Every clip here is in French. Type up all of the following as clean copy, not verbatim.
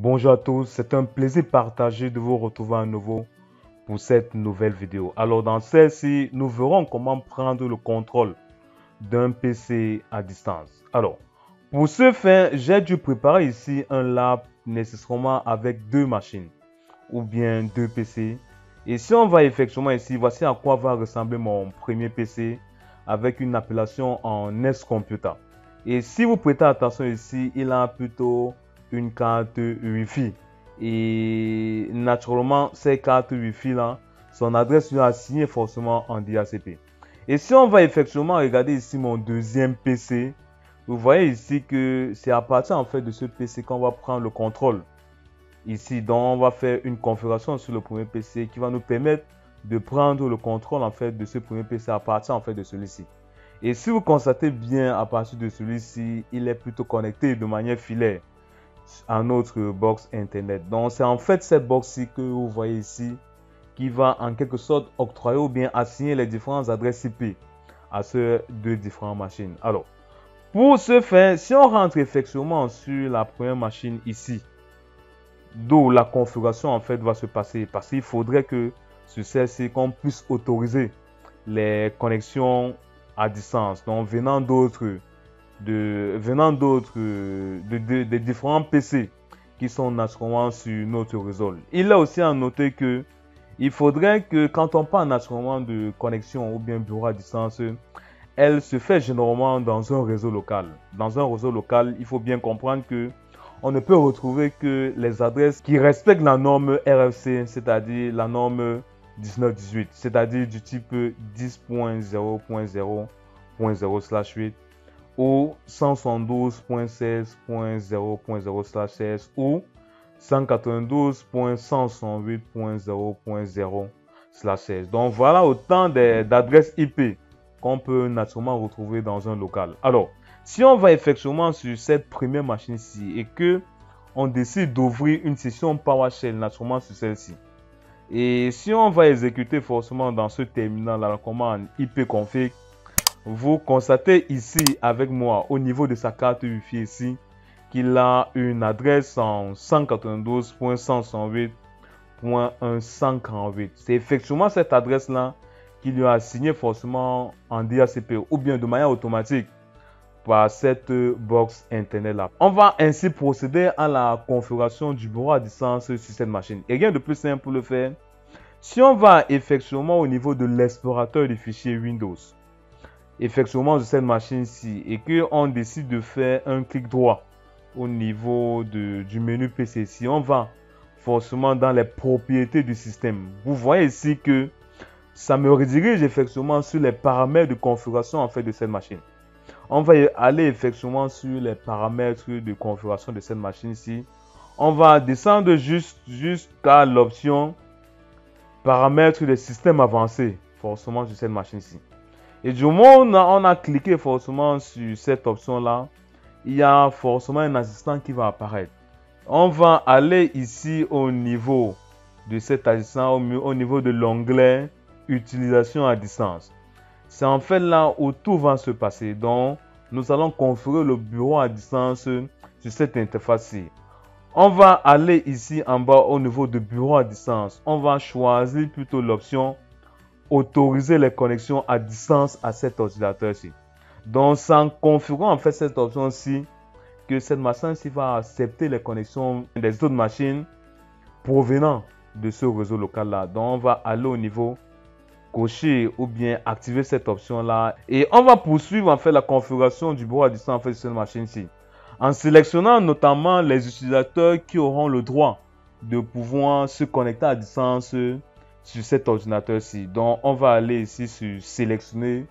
Bonjour à tous, c'est un plaisir partagé de vous retrouver à nouveau pour cette nouvelle vidéo. Alors dans celle-ci, nous verrons comment prendre le contrôle d'un PC à distance. Alors, pour ce faire, j'ai dû préparer ici un lab nécessairement avec deux machines ou bien deux PC. Et si on va effectivement ici, voici à quoi va ressembler mon premier PC avec une appellation en Nest Computer. Et si vous prêtez attention ici, il a plutôt une carte Wi-Fi. Et naturellement, ces cartes Wi-Fi là, son adresse lui est assignée forcément en DHCP. Et si on va effectivement regarder ici mon deuxième PC, vous voyez ici que c'est à partir en fait de ce PC qu'on va prendre le contrôle. Ici, donc, on va faire une configuration sur le premier PC qui va nous permettre de prendre le contrôle en fait de ce premier PC à partir en fait de celui-ci. Et si vous constatez bien à partir de celui-ci, il est plutôt connecté de manière filaire à notre box internet. Donc c'est en fait cette box-ci que vous voyez ici qui va en quelque sorte octroyer ou bien assigner les différentes adresses IP à ces deux différentes machines. Alors, pour ce faire, si on rentre effectivement sur la première machine ici, d'où la configuration en fait va se passer, parce qu'il faudrait que sur celle-ci qu'on puisse autoriser les connexions à distance, donc venant des différents PC qui sont naturellement sur notre réseau. Il est aussi à noter que il faudrait que quand on parle naturellement de connexion ou bien bureau à distance, elle se fait généralement dans un réseau local. Dans un réseau local, il faut bien comprendre que on ne peut retrouver que les adresses qui respectent la norme RFC, c'est-à-dire la norme 1918, c'est-à-dire du type 10.0.0.0/8 ou 172.16.0.0/16 ou 192.168.0.0/16. Donc voilà autant d'adresses IP qu'on peut naturellement retrouver dans un local. Alors, si on va effectivement sur cette première machine-ci et que on décide d'ouvrir une session PowerShell naturellement sur celle-ci, et si on va exécuter forcément dans ce terminal la commande ipconfig, vous constatez ici avec moi au niveau de sa carte Wi-Fi ici qu'il a une adresse en 192.168.148. C'est effectivement cette adresse-là qui lui a assigné forcément en DHCP ou bien de manière automatique par cette box internet là. On va ainsi procéder à la configuration du bureau à distance sur cette machine. Et rien de plus simple pour le faire. Si on va effectivement au niveau de l'explorateur du fichier Windows, effectivement de cette machine-ci, et qu'on décide de faire un clic droit au niveau du menu PC, si on va forcément dans les propriétés du système, vous voyez ici que ça me redirige effectivement sur les paramètres de configuration en fait de cette machine. On va aller effectivement sur les paramètres de configuration de cette machine-ci. On va descendre jusqu'à l'option paramètres des systèmes avancés, forcément sur cette machine-ci. Et du moment où on a cliqué forcément sur cette option-là, il y a forcément un assistant qui va apparaître. On va aller ici au niveau de cet assistant, au niveau de l'onglet utilisation à distance. C'est en fait là où tout va se passer. Donc, nous allons configurer le bureau à distance sur cette interface-ci. On va aller ici en bas au niveau de bureau à distance. On va choisir plutôt l'option autoriser les connexions à distance à cet ordinateur-ci. Donc, c'est en configurant en fait cette option-ci que cette machine-ci va accepter les connexions des autres machines provenant de ce réseau local-là. Donc, on va aller au niveau cocher ou bien activer cette option-là et on va poursuivre en fait la configuration du bureau à distance en fait sur cette machine-ci en sélectionnant notamment les utilisateurs qui auront le droit de pouvoir se connecter à distance sur cet ordinateur-ci. Donc, on va aller ici sur sélectionner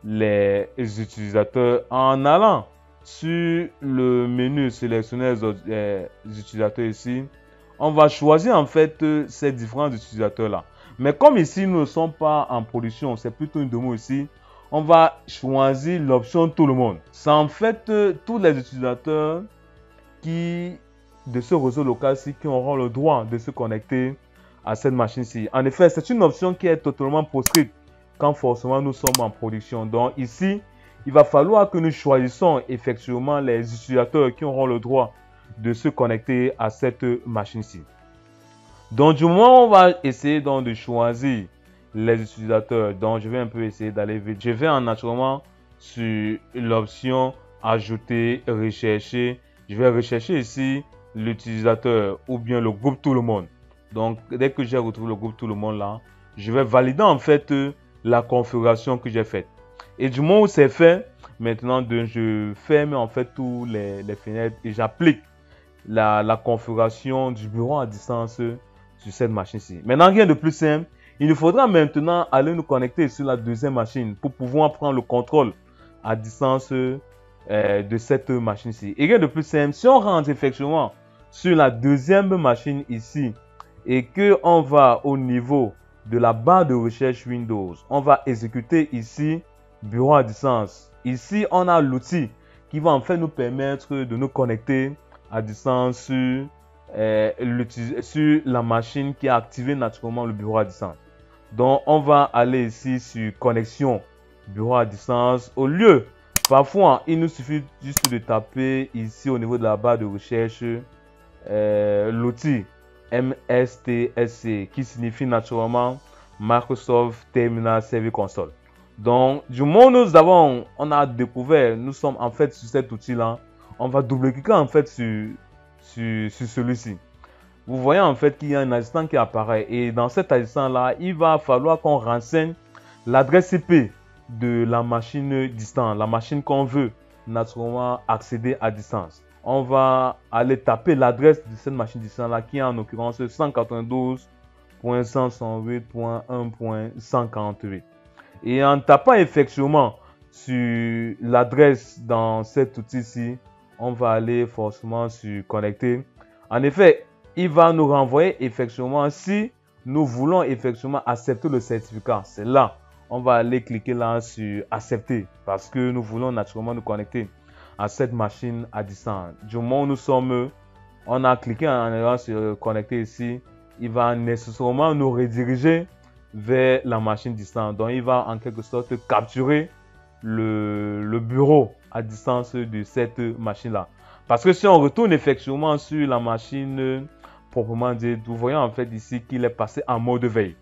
les utilisateurs en allant sur le menu sélectionner les utilisateurs ici. On va choisir en fait ces différents utilisateurs-là. Mais comme ici, nous ne sommes pas en production, c'est plutôt une démo ici, on va choisir l'option tout le monde. C'est en fait tous les utilisateurs de ce réseau local-ci qui auront le droit de se connecter à cette machine-ci. En effet, c'est une option qui est totalement proscrite quand forcément nous sommes en production. Donc ici, il va falloir que nous choisissons effectivement les utilisateurs qui auront le droit de se connecter à cette machine-ci. Donc, du moment où on va essayer donc de choisir les utilisateurs, donc je vais un peu essayer d'aller vite. Je vais naturellement sur l'option ajouter, rechercher. Je vais rechercher ici l'utilisateur ou bien le groupe tout le monde. Donc, dès que j'ai retrouvé le groupe tout le monde là, je vais valider en fait la configuration que j'ai faite. Et du moment où c'est fait, maintenant je ferme en fait tous les fenêtres et j'applique la configuration du bureau à distance sur cette machine-ci. Maintenant, rien de plus simple. Il nous faudra maintenant aller nous connecter sur la deuxième machine pour pouvoir prendre le contrôle à distance de cette machine-ci. Et rien de plus simple, si on rentre effectivement sur la deuxième machine ici et que on va au niveau de la barre de recherche Windows, on va exécuter ici bureau à distance. Ici, on a l'outil qui va en fait nous permettre de nous connecter à distance sur la machine qui a activé naturellement le bureau à distance. Donc, on va aller ici sur connexion bureau à distance. Au lieu, parfois, il nous suffit juste de taper ici au niveau de la barre de recherche l'outil MSTSC qui signifie naturellement Microsoft Terminal Service Console. Donc, du moment où on a découvert, nous sommes en fait sur cet outil-là, on va double-cliquer en fait sur celui-ci. Vous voyez en fait qu'il y a un assistant qui apparaît et dans cet assistant-là, il va falloir qu'on renseigne l'adresse IP de la machine distante, la machine qu'on veut naturellement accéder à distance. On va aller taper l'adresse de cette machine distante-là qui est en l'occurrence 192.168.1.148. Et en tapant effectivement sur l'adresse dans cet outil-ci, on va aller forcément sur connecter. En effet, il va nous renvoyer effectivement si nous voulons effectivement accepter le certificat. C'est là, on va aller cliquer là sur accepter parce que nous voulons naturellement nous connecter à cette machine à distance. Du moment où nous sommes, on a cliqué en allant sur connecter ici, il va nécessairement nous rediriger vers la machine distante. Donc, il va en quelque sorte capturer le bureau à distance de cette machine-là. Parce que si on retourne effectivement sur la machine proprement dit, vous voyez en fait ici qu'il est passé en mode veille.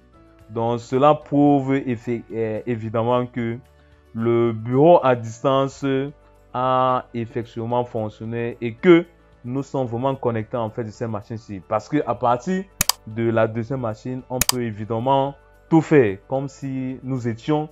Donc, cela prouve évidemment que le bureau à distance a effectivement fonctionné et que nous sommes vraiment connectés en fait de cette machine-ci. Parce que à partir de la deuxième machine, on peut évidemment tout faire comme si nous étions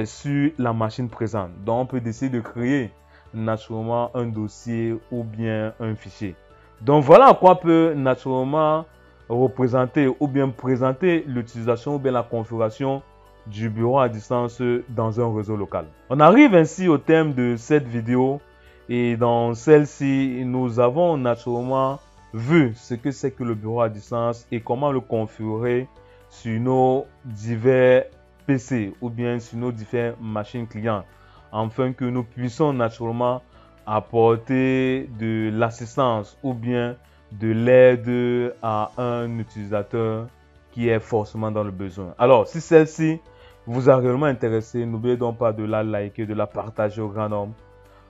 sur la machine présente. Donc, on peut décider de créer naturellement un dossier ou bien un fichier. Donc, voilà à quoi peut naturellement représenter ou bien présenter l'utilisation ou bien la configuration du bureau à distance dans un réseau local. On arrive ainsi au terme de cette vidéo et dans celle-ci, nous avons naturellement vu ce que c'est que le bureau à distance et comment le configurer sur nos divers PC ou bien sur nos différentes machines clients afin que nous puissions naturellement apporter de l'assistance ou bien de l'aide à un utilisateur qui est forcément dans le besoin. Alors, si celle-ci vous a réellement intéressé, n'oubliez donc pas de la liker, de la partager au grand nombre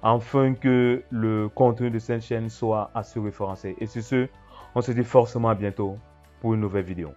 afin que le contenu de cette chaîne soit assez référencé. Et sur ce, on se dit forcément à bientôt pour une nouvelle vidéo.